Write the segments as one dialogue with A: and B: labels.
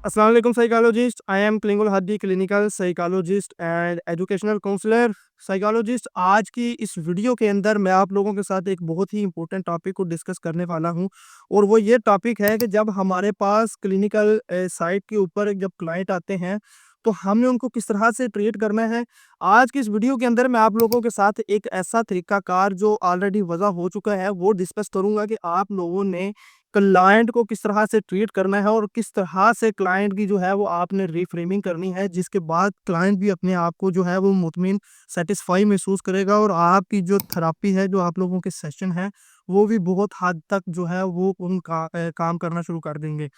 A: अस्सलाम वालेकुम psychologist. I am क्लिंगुल हद्दी, clinical psychologist and educational counsellor. Psychologist, आज की इस वीडियो के अंदर मैं आप लोगों के साथ एक बहुत ही इंपॉर्टेंट टॉपिक को डिस्कस करने वाला हूं, और वो ये टॉपिक है कि जब हमारे पास क्लिनिकल साइट के ऊपर जब क्लाइंट आते हैं तो हमें उनको किस तरह से ट्रीट करना है। आज की इस वीडियो के अंदर मैं आप लोगों के साथ एक ऐसा तरीकाकार जो ऑलरेडी वजह हो चुका है वो डिस्कस करूंगा कि आप लोगों ने क्लाइंट को किस तरह से ट्रीट करना है और किस तरह से क्लाइंट की जो है वो आपने रिफ्रेमिंग करनी है, जिसके बाद क्लाइंट भी अपने आप को जो है वो मुतमिन सेटिस्फाई महसूस करेगा, और आपकी जो थेरेपी है, जो आप लोगों के सेशन है, वो भी बहुत हद तक जो है वो काम करना शुरू कर देंगे।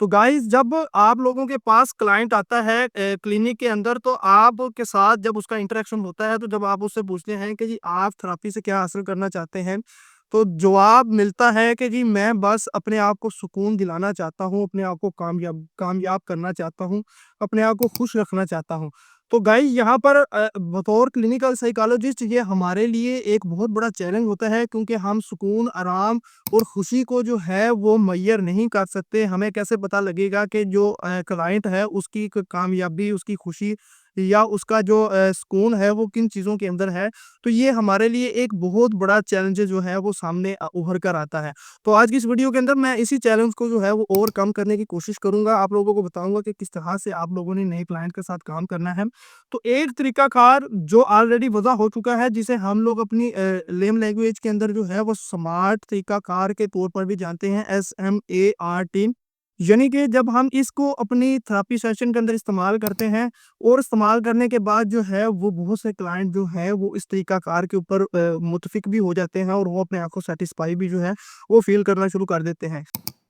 A: तो गाइस, जब आप लोगों के पास क्लाइंट आता है क्लिनिक के अंदर, तो आपके साथ जब उसका इंटरेक्शन होता है, तो जब आप उससे पूछते हैं कि जी आप थेरेपी से क्या हासिल करना चाहते हैं, तो जवाब मिलता है कि जी मैं बस अपने आप को सुकून दिलाना चाहता हूँ, अपने आप को कामयाब कामयाब करना चाहता हूँ, अपने आप को खुश रखना चाहता हूँ। तो गाइस, यहाँ पर बतौर क्लिनिकल साइकोलॉजिस्ट ये हमारे लिए एक बहुत बड़ा चैलेंज होता है, क्योंकि हम सुकून, आराम और खुशी को जो है वो मेज़र नहीं कर सकते। हमें कैसे पता लगेगा कि जो क्लाइंट है उसकी कामयाबी, उसकी खुशी या उसका जो सुकून है वो किन चीज़ों के अंदर है। तो ये हमारे लिए एक बहुत बड़ा चैलेंज जो है वो सामने उभर कर आता है। तो आज की इस वीडियो के अंदर मैं इसी चैलेंज को जो है वो ओवरकम करने की कोशिश करूँगा। आप लोगों को बताऊँगा कि किस तरह से आप लोगों ने नए क्लाइंट के साथ काम करना है। तो एक तरीकाकार जो ऑलरेडी वज़ा हो चुका है, जिसे हम लोग अपनी लेम लैंग्वेज के अंदर जो है वो स्मार्ट तरीकाकार के तौर पर भी जानते हैं, SMART। यानी कि जब हम इसको अपनी थेरेपी सेशन के अंदर इस्तेमाल करते हैं, और इस्तेमाल करने के बाद जो है वो बहुत से क्लाइंट जो है वो इस तरीकाकार के ऊपर मुतफिक भी हो जाते हैं, और वो अपने आप को सेटिस्फाई भी जो है वो फील करना शुरू कर देते हैं।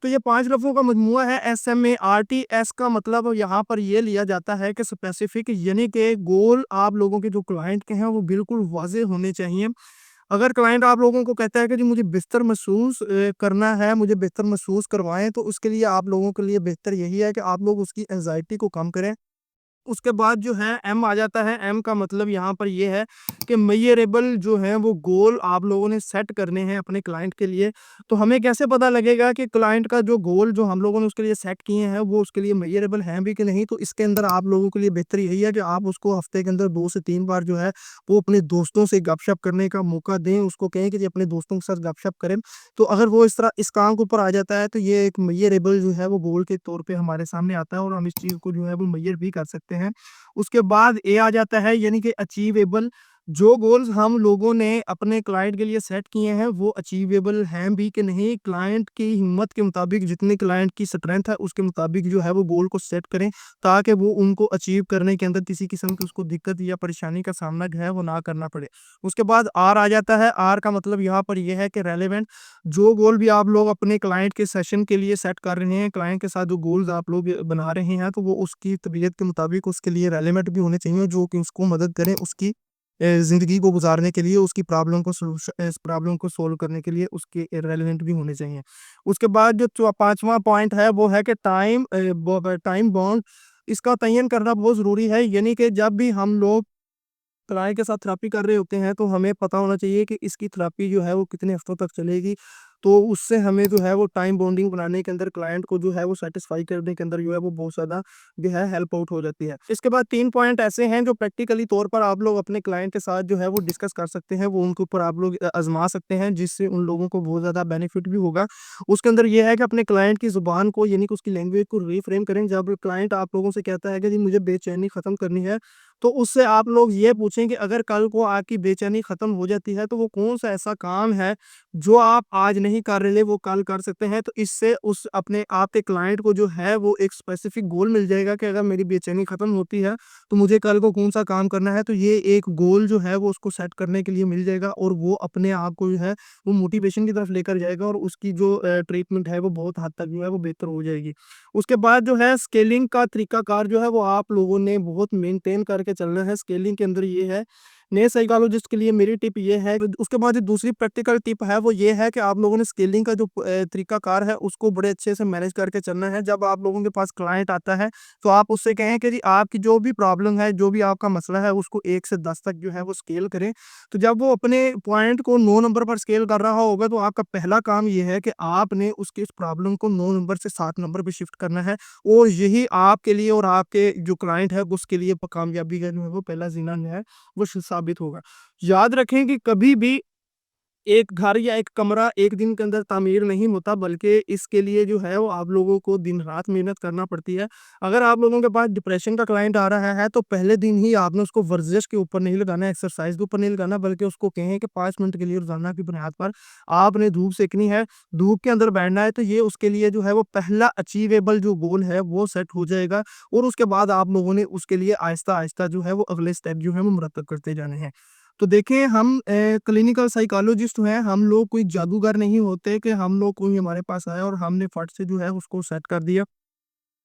A: तो ये 5 लफ्ज़ों का मजमूआ है SMART। एस का मतलब यहाँ पर ये लिया जाता है कि स्पेसिफिक, यानी कि गोल आप लोगों के जो क्लाइंट के हैं वो बिल्कुल वाज़ेह होने चाहिए। अगर क्लाइंट आप लोगों को कहता है कि जी मुझे बेहतर महसूस करना है, मुझे बेहतर महसूस करवाएँ, तो उसके लिए आप लोगों के लिए बेहतर यही है कि आप लोग उसकी एंग्ज़ायटी को कम करें। उसके बाद जो है एम आ जाता है। एम का मतलब यहाँ पर ये है कि मेजरेबल जो है वो गोल आप लोगों ने सेट करने हैं अपने क्लाइंट के लिए। तो हमें कैसे पता लगेगा कि क्लाइंट का जो गोल जो हम लोगों ने उसके लिए सेट किए हैं वो उसके लिए मेजरेबल हैं भी कि नहीं। तो इसके अंदर आप लोगों के लिए बेहतर यही है कि आप उसको हफ्ते के अंदर 2 से 3 बार जो है वो अपने दोस्तों से गपशप करने का मौका दें, उसको कहें कि जी अपने दोस्तों के साथ गपशप करें। तो अगर वो इस तरह इस काम के ऊपर आ जाता है, तो ये एक मेजरेबल जो है वो गोल के तौर पे हमारे सामने आता है, और हम इस चीज़ को जो है वो मेजर भी कर सकते हैं। उसके बाद ए आ जाता है, यानी कि अचीवेबल। जो गोल्स हम लोगों ने अपने क्लाइंट के लिए सेट किए हैं वो अचीवेबल हैं भी कि नहीं। क्लाइंट की हिम्मत के मुताबिक, जितनी क्लाइंट की स्ट्रेंथ है उसके मुताबिक जो है वो गोल को सेट करें, ताकि वो उनको अचीव करने के अंदर किसी किस्म की उसको दिक्कत या परेशानी का सामना जो है वो ना करना पड़े। उसके बाद आर आ जाता है। आर का मतलब यहाँ पर यह है कि रेलेवेंट। जो गोल भी आप लोग अपने क्लाइंट के सेशन के लिए सेट कर रहे हैं, क्लाइंट के साथ जो गोल्स आप लोग बना रहे हैं, तो वो उसकी तबीयत के मुताबिक उसके लिए रेलेवेंट भी होने चाहिए, जो कि उसको मदद करें उसकी ज़िंदगी को गुजारने के लिए, उसकी प्रॉब्लम को सॉल्व करने के लिए उसके रेलेवेंट भी होने चाहिए। उसके बाद जो 5वां पॉइंट है वो है कि टाइम बाउंड, इसका तयन करना बहुत ज़रूरी है। यानी कि जब भी हम लोग क्लाइंट के साथ थेरेपी कर रहे होते हैं, तो हमें पता होना चाहिए कि इसकी थेरेपी जो है वो कितने हफ्तों तक चलेगी। तो उससे हमें जो है वो टाइम बॉन्डिंग बनाने के अंदर, क्लाइंट को जो है वो सैटिस्फाई करने के अंदर जो है वो बहुत ज़्यादा जो है हेल्प आउट हो जाती है। इसके बाद 3 पॉइंट ऐसे हैं जो प्रैक्टिकली तौर पर आप लोग अपने क्लाइंट के साथ जो है वो डिस्कस कर सकते हैं, वो उनके ऊपर आप लोग आज़मा सकते हैं, जिससे उन लोगों को बहुत ज़्यादा बेनिफिट भी होगा। उसके अंदर ये है कि अपने क्लाइंट की ज़ुबान को, यानी कि उसकी लैंग्वेज को रीफ्रेम करें। जब क्लाइंट आप लोगों से कहता है कि जी मुझे बेचैनी ख़त्म करनी है, तो उससे आप लोग ये पूछें कि अगर कल को आपकी बेचैनी ख़त्म हो जाती है, तो वो कौन-सा ऐसा काम है जो आप आज नहीं कर रहे, वो कल कर सकते हैं। तो इससे उस अपने आपके क्लाइंट को जो है वो एक स्पेसिफिक गोल मिल जाएगा कि अगर मेरी बेचैनी ख़त्म होती है, तो मुझे कल को कौन-सा काम करना है। तो ये एक गोल जो है वो उसको सेट करने के लिए मिल जाएगा, और वो अपने आप को जो है वो मोटिवेशन की तरफ लेकर जाएगा, और उसकी जो ट्रीटमेंट है वो बहुत हद तक जो है वो बेहतर हो जाएगी। उसके बाद जो है स्केलिंग का तरीकाकार जो है वो आप लोगों ने बहुत मेंटेन करके चलना है। स्केलिंग के अंदर ये है नए साइकोलॉजिस्ट के लिए मेरी टिप ये है। उसके बाद जो दूसरी प्रैक्टिकल टिप है वो ये है कि आप लोगों ने स्केलिंग का जो तरीकाकार है उसको बड़े अच्छे से मैनेज करके चलना है। जब आप लोगों के पास क्लाइंट आता है तो आप उससे कहें कि जी आपकी जो भी प्रॉब्लम है, जो भी आपका मसला है उसको 1 से 10 तक जो है वो स्केल करें। तो जब वो अपने पॉइंट को 9 नंबर पर स्केल कर रहा होगा तो आपका पहला काम ये है कि आपने उसकी इस प्रॉब्लम को 9 नंबर से 7 नंबर पे शिफ्ट करना है, और यही आपके लिए और आपके जो क्लाइंट है उसके लिए कामयाबी का जो है वो पहला ज़ीना जो है वो साबित होगा। याद रखें कि कभी भी एक घर या एक कमरा एक दिन के अंदर तामीर नहीं होता, बल्कि इसके लिए जो है वो आप लोगों को दिन-रात मेहनत करना पड़ती है। अगर आप लोगों के पास डिप्रेशन का क्लाइंट आ रहा है, तो पहले दिन ही आपने उसको वर्जिश के ऊपर नहीं लगाना है, एक्सरसाइज़ के ऊपर नहीं लगाना, बल्कि उसको कहें कि 5 मिनट के लिए रोज़ाना की बुनियाद पर आपने धूप सेकनी है, धूप के अंदर बैठना है, तो ये उसके लिए जो है वो पहला अचीवेबल जो गोल है वो सेट हो जाएगा, और उसके बाद आप लोगों ने उसके लिए आहिस्ता-आहिस्ता जो है वो अगले स्टेप जो है वो मुरतब करते जाने हैं। तो देखिए हम क्लिनिकल साइकोलॉजिस्ट हैं, हम लोग कोई जादूगर नहीं होते कि हम लोग कोई हमारे पास आया और हमने फट से जो है उसको सेट कर दिया।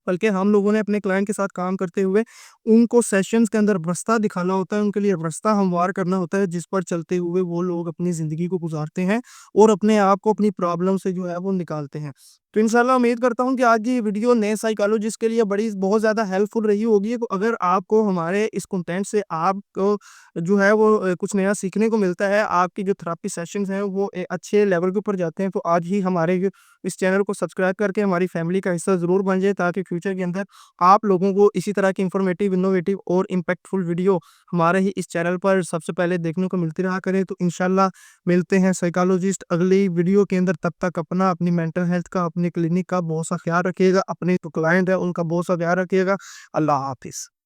A: बल्कि हम लोगों ने अपने क्लाइंट के साथ काम करते हुए उनको सेशंस के अंदर रास्ता दिखाना होता है, उनके लिए रास्ता हमवार करना होता है, जिस पर चलते हुए वो लोग अपनी ज़िंदगी को गुज़ारते हैं और अपने आप को अपनी प्रॉब्लम से जो है वो निकालते हैं। तो इंशाल्लाह उम्मीद करता हूँ कि आज की ये वीडियो नए साइकोलॉजिस्ट के लिए बड़ी बहुत ज़्यादा हेल्पफुल रही होगी। तो अगर आपको हमारे इस कंटेंट से आपको जो है वो कुछ नया सीखने को मिलता है, आपकी जो थेरेपी सेशंस हैं वो अच्छे लेवल के ऊपर जाते हैं, तो आज ही हमारे इस चैनल को सब्सक्राइब करके हमारी फैमिली का हिस्सा ज़रूर बन जाए, ताकि फ्यूचर के अंदर आप लोगों को इसी तरह की इन्फॉर्मेटिव, इनोवेटिव और इम्पैक्टफुल वीडियो हमारे ही इस चैनल पर सबसे पहले देखने को मिलती रहा करें। तो इंशाल्लाह मिलते हैं साइकोलॉजिस्ट अगली वीडियो के अंदर। तब तक अपना, अपनी मेंटल हेल्थ का, अपने क्लिनिक का बहुत सा ख्याल रखिएगा, अपने जो क्लाइंट है उनका बहुत सा ख्याल रखिएगा। अल्लाह हाफिज़।